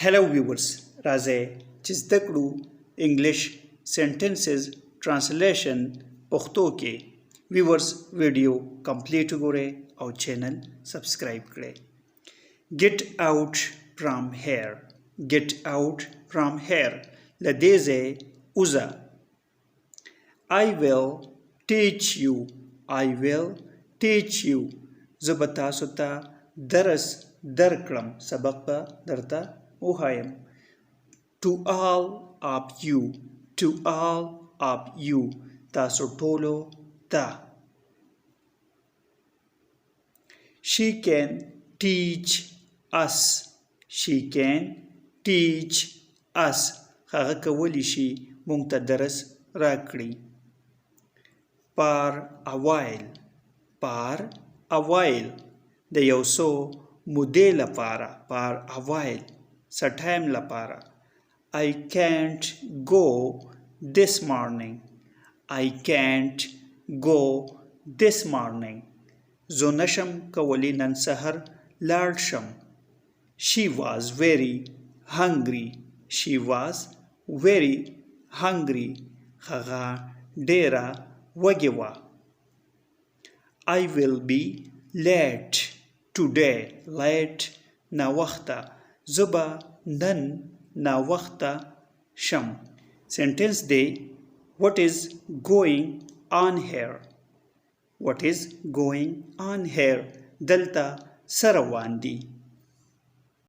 Hello viewers, راځئ چې زده کړو انګلیش sentences translation پښتو کې. viewers ویډیو کمپلیټ وګورئ او چینل سبسکرایب کړئ. Get out from here. Get out from here. لدې ځای وځه. I will teach you. I will teach you. زه به تاسو ته درس درکړم. سبق به درته وښایم. To all of you. To all of you. تاسو ټولو ته. She can teach us. She can teach us. هغه کولی شي موږ ته درس راکړي. For a while. For a while. د یو څو مودې لپاره. For a while. څه ټایم لپاره. I can't go this morning. I can't go this morning. زه نشم کولی نن سحر لاړ شم. She was very hungry. She was very hungry. هغه ډیره وږې وه. I will be late today. Late ناوخته. زه به نن ناوخته شم. Sentence دی. What is going on here? What is going on here? دلته څه روان دي؟